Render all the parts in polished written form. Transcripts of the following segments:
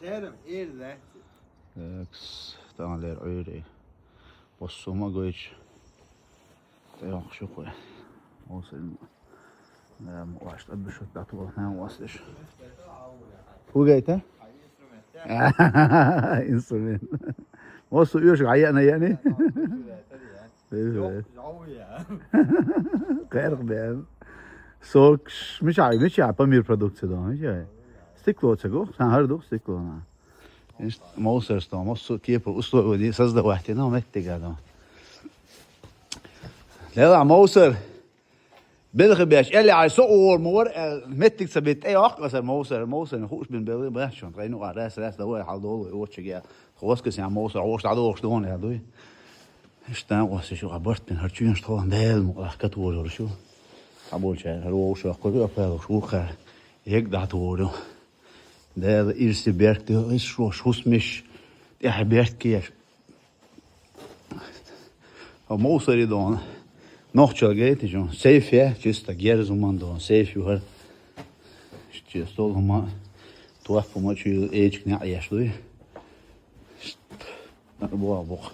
Terim erde. Tanler öyle. Bossuma göç. Yok şu koy. Olsun. Başta bir şey tatlı var. Ne vasış. Bu gayta? İnstrument. Olsun üyeş ayağına yani. Evet. Ja. Kayık ben. Så مش عارفة مير برودكت ده مش عارف استيكلو تجو سهر استيكلو أنا إيش موسر ستو موسر كيف أسلوب ودي صدق واحدة متى قاعدة لا موسر بلغ بيش اللي عايز صور مور متى سبت أي وقت مثلا موسر نخوش من بلغ بيش شون غينو على راس ده هو حضور وش جا خلاص كسي عم موسر عوش عدو وش دون يا دوي إيش تاني شو عبرت من هرتشين شو ده مؤخرات ولا شو أقول شيء هو وش أقول أفعل شو خير هيك ده تقوله ده إيش بيرك ده إيش شو اسمش ده بيرك كيش أما وصل دون نوع جيت جون سيف يا just أجير زمان دون سيف يوهر just all هما توقف ما شو إيش كنا يشلوي أبوه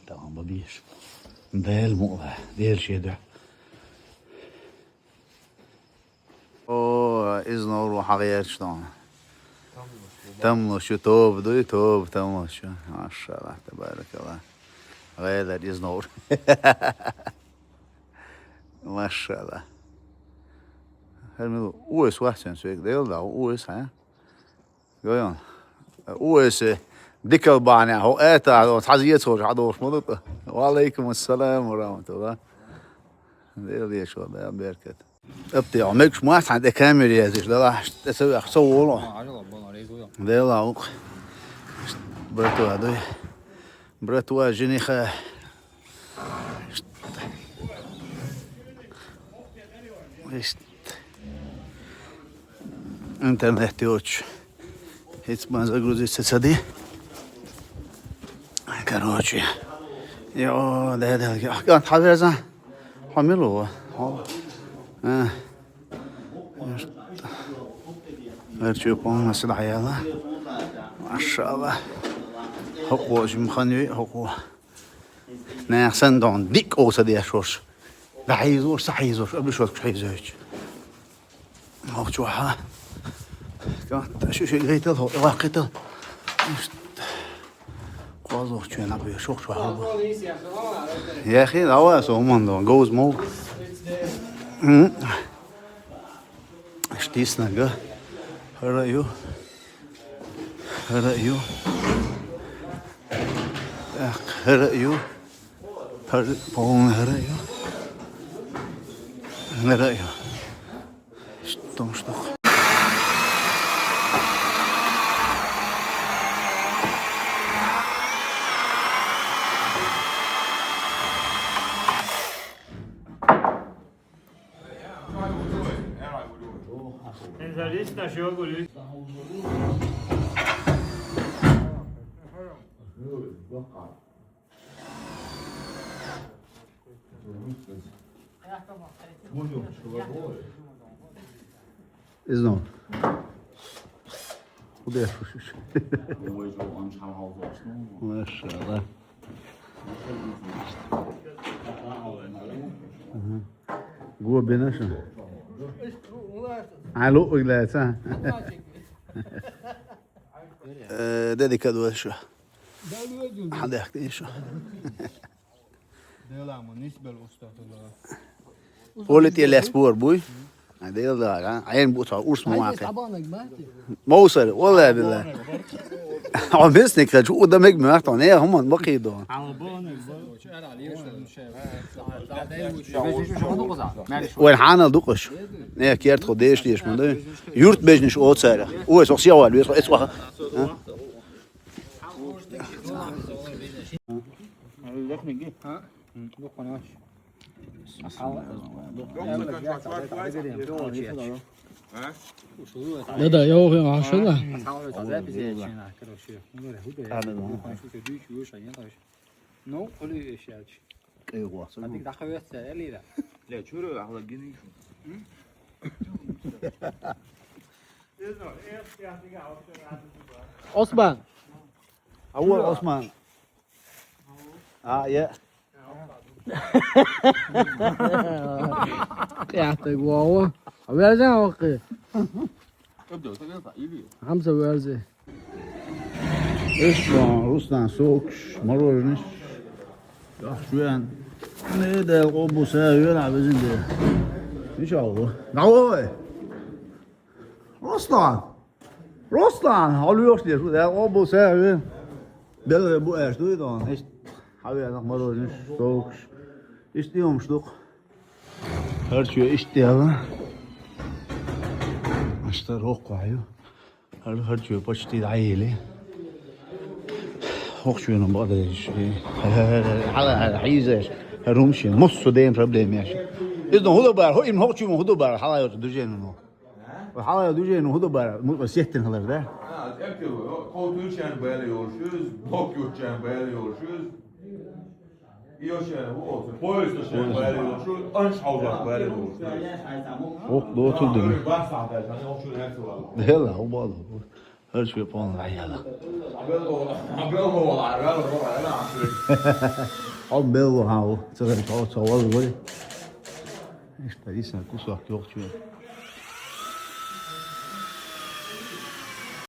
تمام ببيش ده الموضوع ده الشيء ده إذن وحقيقة شلون تملو شو توب دوي توب تملو شو ما شاء الله تبارك الله غير إذن ما شاء الله هل أوس واحد سويك ديل ده أوس ها قايون أوس ديكل بانع هو أتا حزيت صور عدوش مضبط وعليكم السلام ورحمة الله ديل دي شو ده بركة ابتي عمرك ما عند كاميرا يا زيش ده راح تسوي صور ده لا برتو هذا برتو جنيخة ايش انترنت يوتش هيت ما زغروزي تصدي كروتشي يا ده كان حاضر حملوا هرشوفون مثل عيالة ما شاء الله حقوق جمخنوي حقوق نحسن دون ديك أوسا دي أشوش لحيزوش سحيزوش قبل شوك حيزوش ما شوها كانت شو قيتل هو واقيتل قازوش شو نبي شوك شو هذا يا أخي هوا سومن دون جوز مو اشتيسنا جا هرأيو هرأيو هرأيو هرأيو هرأيو شتوم شتوم Is nog. Hoe ben je precies? Maşallah. Goe binnen zo. Hij loopt ook laat, hè? Dedicado شو. حد يحكي شو. دلع بالنسبة للأستاذ قولت إيه الأسبوع بوي؟ هذا يلا عين بوتها أورس مواقع. موصل والله بالله. عم بيسنك شو قدامك مرتون إيه هم بقي دون. وين حانا دوقش. إيه كيرت خديش ليش من ده. يورت بيجنش أوت سعره. هو سوسيا وال بيسوا إسوا. ده ده يو هي عشرة. ايوه Osman. أول عثمان يا قيعتك واوا. Verze hakkı. Hamza verze. Ruslan soğukş marormuş. Ya şu an ne de o bu sefer bizim de. İnşallah. Ne oluyor? Ruslan alıyor diye şu da o bu sefer. Böyle bu ertuğu da hiç havaya marormuş soğukş. İstiyormuştuk. Her şey istiyorlar. İşte rock var ya. Her şey başladı عائلة. Hoşçakalın bu arada şey. Hala عايزة هرومشي نص دايم problem ماشي. إذا هو بار هو إن hoşçakalın هو بار hala يدرجين إنه. وhala يدرجين إنه هو بار مسيحتين هلا ده. Koltuğu böyle yoruşuyoruz, blok yurtçen böyle yoruşuyoruz. İyoşen bu olsun. Poyuzda böyle yoruşuyoruz, Anschauser böyle yoruşuyoruz. Ok da oturdu mu? Bak sahte, hani o şöyle hepsi var. Hela o bağlı. Her şey yapalım ayala. Abel ovalar, ne yapıyor? Al bello hao. Sıra çal çal böyle. İşte insan kusak yok çünkü.